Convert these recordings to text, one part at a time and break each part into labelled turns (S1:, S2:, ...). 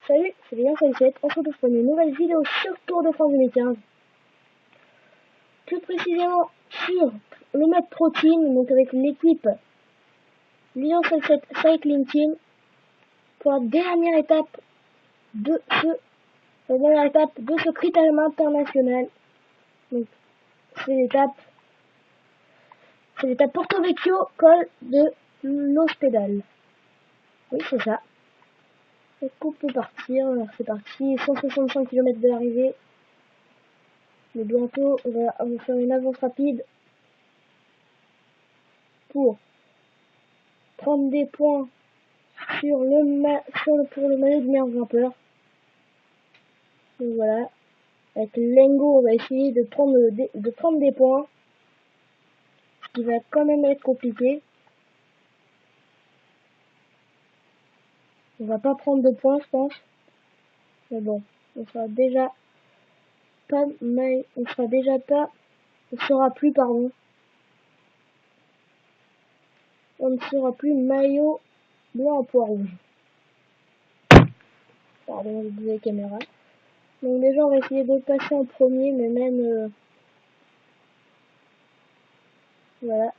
S1: Salut, c'est Lilian 57, on se retrouve pour une nouvelle vidéo sur Tour de France 2015. Plus précisément sur le Map Pro Team, donc avec l'équipe Lilian 57 Cycling Team, pour la dernière étape de ce critérium international. Donc c'est l'étape Porto Vecchio, col de l'Ospedale. Oui, c'est ça. Le coup peut partir, alors c'est parti, 165 km de l'arrivée. Mais bientôt, on va faire une avance rapide pour prendre des points pour le maillot de meilleur grimpeur. Donc voilà, avec Lengo, on va essayer de prendre des points, ce qui va quand même être compliqué. On va pas prendre de points, je pense. Mais bon, on sera déjà pas, on ne sera plus maillot blanc à pois rouge. Pardon, je disais caméra. Donc déjà, on va essayer de passer en premier, mais même voilà.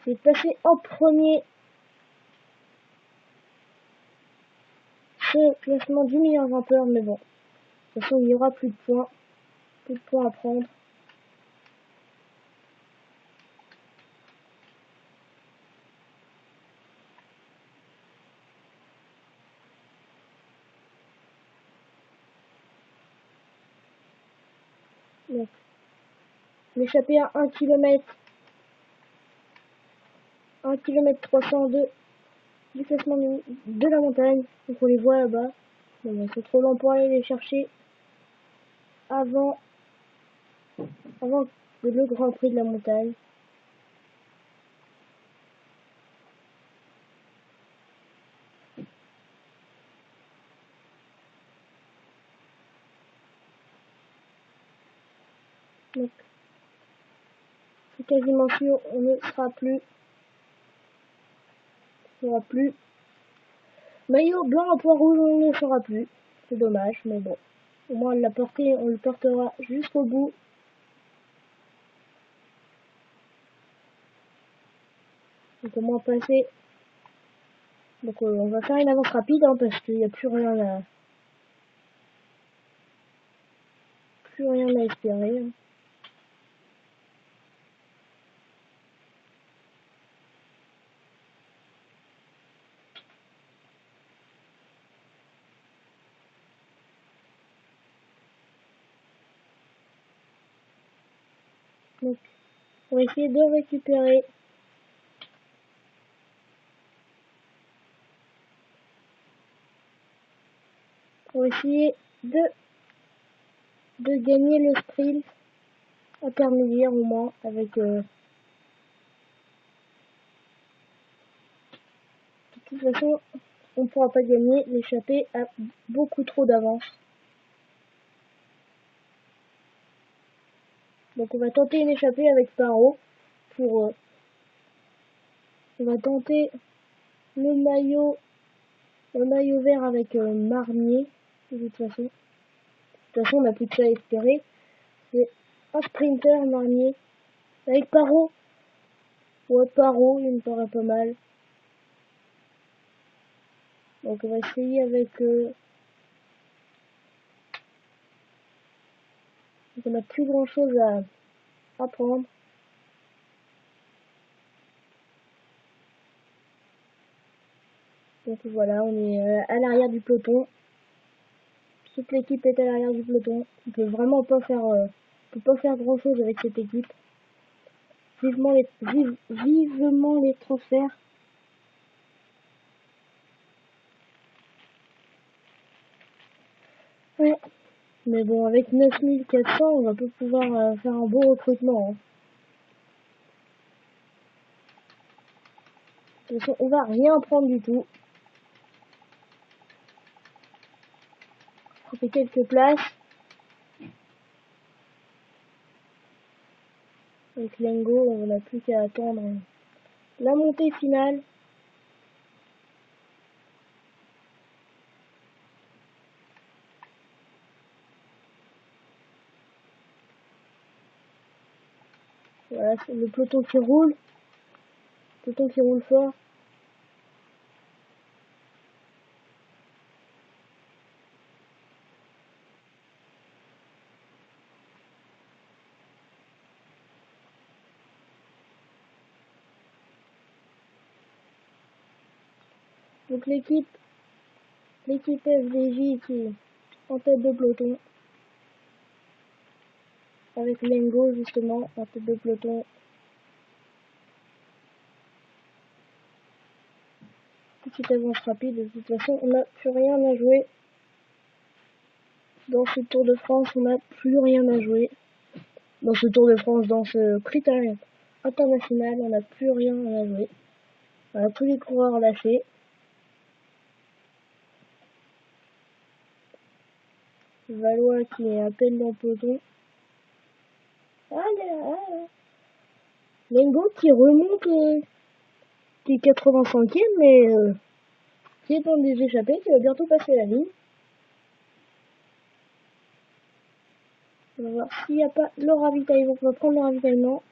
S1: C'est de passer en premier ce classement du meilleur grimpeur, mais bon. De toute façon, il n'y aura plus de points à prendre. Donc, l'échappée à 1 km, 1 km 302 du classement de la montagne. Donc on les voit là-bas. Bon, c'est trop lent pour aller les chercher avant le Grand Prix de la montagne. Donc c'est quasiment sûr, on ne sera plus. Maillot blanc à pois rouge, on ne sera plus. C'est dommage, mais bon. Au moins on le portera jusqu'au bout. Donc au moins passer. Donc on va faire une avance rapide parce qu'il n'y a plus rien à espérer. Donc on va essayer de récupérer. On va essayer de gagner le sprint intermédiaire au moins avec de toute façon on ne pourra pas gagner, l'échappée a beaucoup trop d'avance. Donc on va tenter une échappée avec Paro pour on va tenter le maillot vert avec Marnier. De toute façon on n'a plus de ça à espérer. C'est un sprinter Marnier avec Paro. Ouais, Paro, il me paraît pas mal. Donc on va essayer avec on n'a plus grand chose à prendre. Donc voilà, on est à l'arrière du peloton. Toute l'équipe est à l'arrière du peloton. On peut vraiment pas faire, grand chose avec cette équipe. Vivement les transferts. Ouais. Mais bon, avec 9400, on va pas pouvoir faire un beau recrutement. Hein. De toute façon, on va rien prendre du tout. On fait quelques places. Avec Lengo, on n'a plus qu'à attendre la montée finale. Voilà, c'est le peloton qui roule. Peloton qui roule fort. Donc l'équipe FDJ qui est en tête de peloton. Avec Lengo justement en tête de peloton. Petite avance rapide, de toute façon on n'a plus rien à jouer. Dans ce Tour de France, on n'a plus rien à jouer. Dans ce Tour de France, dans ce critérium international, on n'a plus rien à jouer. On a tous les coureurs lâchés. Valois qui est à peine dans le peloton. Lengo qui remonte, qui est 85e, mais qui est dans des échappées, qui va bientôt passer la ligne. On va voir s'il n'y a pas le ravitaillement. On va prendre le ravitaillement.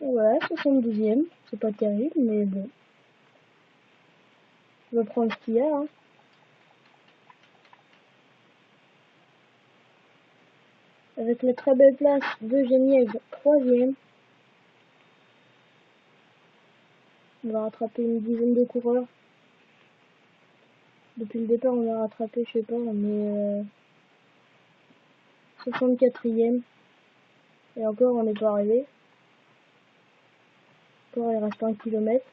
S1: Voilà, 72e. C'est pas terrible, mais bon. On va prendre ce qu'il y a. Hein. Avec la très belle place de Genièvre, 3e. On va rattraper une dizaine de coureurs. Depuis le départ, on a rattrapé, je sais pas, mais 64e. Et encore, on n'est pas arrivé. Encore, il reste 1 km.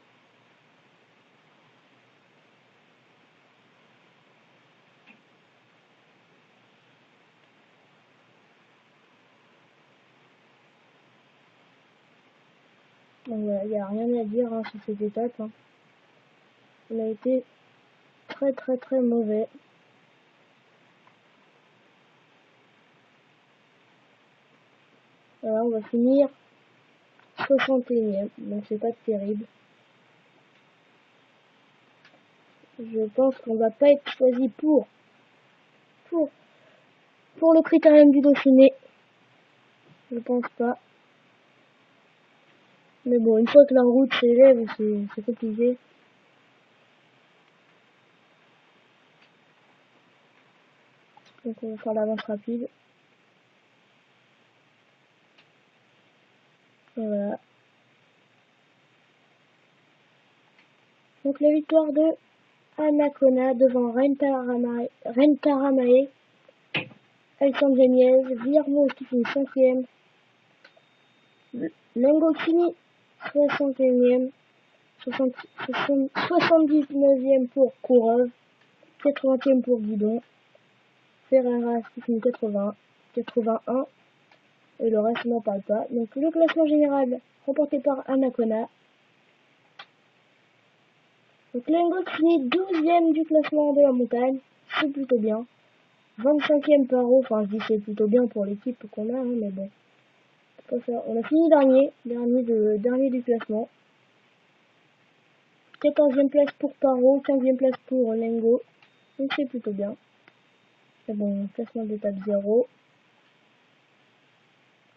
S1: Donc voilà, il n'y a rien à dire hein, sur cette étape. Hein. On a été très mauvais. Voilà, on va finir 61e, donc c'est pas terrible. Je pense qu'on va pas être choisi pour le critérium du Dauphiné. Je pense pas. Mais bon, une fois que la route s'élève, c'est compliqué. Donc on va faire l'avance rapide. Et voilà. Donc la victoire de Anacona devant Rentaramae, Alexandre Geniez, Virmo qui finit 5e, Langocini 61e, 79e pour Kourov, 80e pour Guidon, Ferreira qui finit 81, et le reste n'en parle pas. Donc le classement général remporté par Anacona. Donc Lengo finit 12e du classement de la montagne, c'est plutôt bien. 25e Paro, enfin je dis c'est plutôt bien pour l'équipe qu'on a, hein, mais bon. C'est pas ça. On a fini dernier du classement. 14e place pour Paro, 15e place pour Lengo. Donc c'est plutôt bien. C'est bon, classement d'étape 0.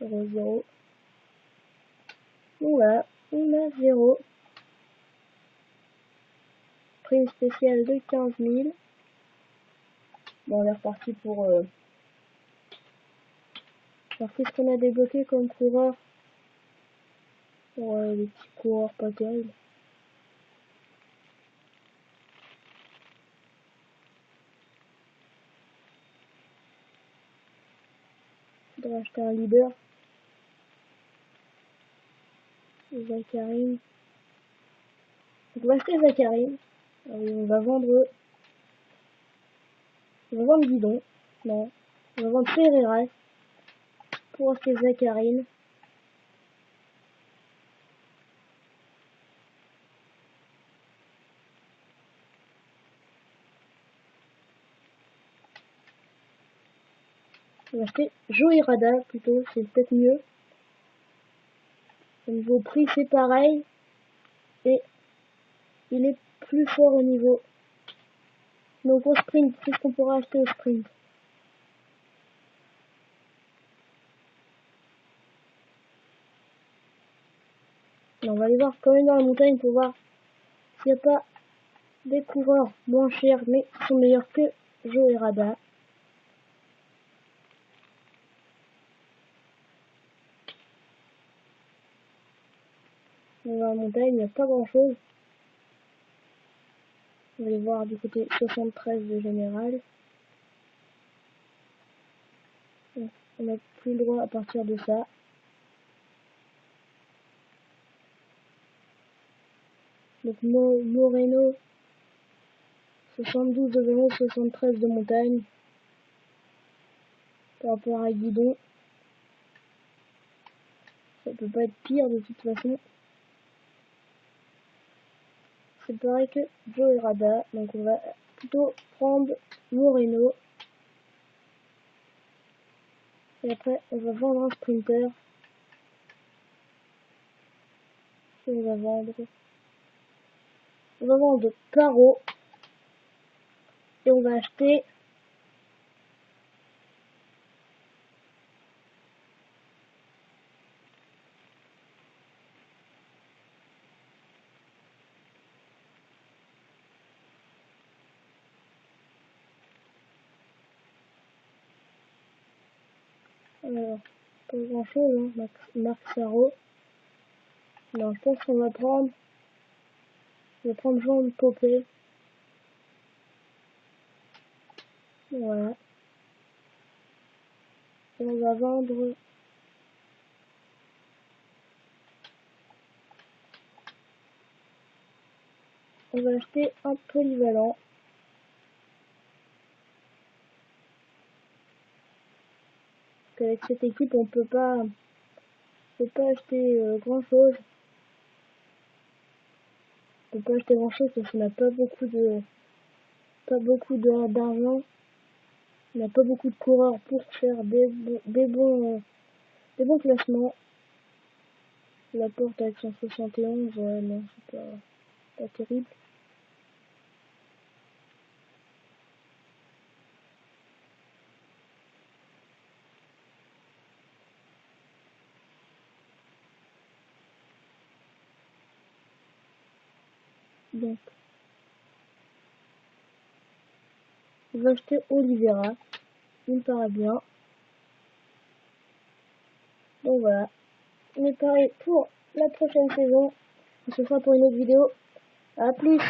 S1: 0. Donc voilà, on a 0. Prime spéciale de 15 000. Bon, on est reparti pour... Alors qu'est-ce qu'on a débloqué comme coureur? Ouais, les petits coureurs pas terribles. Faudrait acheter un leader. Zacharine. Donc on va acheter Zacharine. Ah oui, on va vendre Guidon. Non. On va vendre Ferreras pour acheter Zacharine. On va acheter Joey Rada plutôt, c'est peut-être mieux. Au niveau prix, c'est pareil. Et il est plus fort au niveau. Donc au sprint, c'est ce qu'on pourra acheter au sprint. Et on va aller voir quand même dans la montagne pour voir s'il n'y a pas des coureurs moins chers mais qui sont meilleurs que Joe et Rada. Dans la montagne, il n'y a pas grand chose. On va aller voir du côté 73 de général. On n'a plus le droit à partir de ça. Donc Moreno, 72 de vélo, 73 de montagne. Par rapport à Guidon. Ça peut pas être pire de toute façon. C'est pareil que Joe et Rada. Donc on va plutôt prendre Moreno. Et après on va vendre un sprinter. Et on va vendre Caro. Et on va acheter pas grand chose, hein. Marc Saro. Non, je pense qu'on va prendre. On va prendre Jean Popé. Voilà. Et on va vendre. On va acheter un polyvalent. Parce qu'avec cette équipe, on peut pas acheter grand chose. On peut pas acheter grand chose parce qu'on n'a pas beaucoup d'argent. On n'a pas beaucoup de coureurs pour faire des bons classements. La porte avec 171, ouais, non, c'est pas terrible. Donc, on va acheter Oliveira. Il me paraît bien. Donc voilà. On est pareil pour la prochaine saison. On se fera pour une autre vidéo. A plus!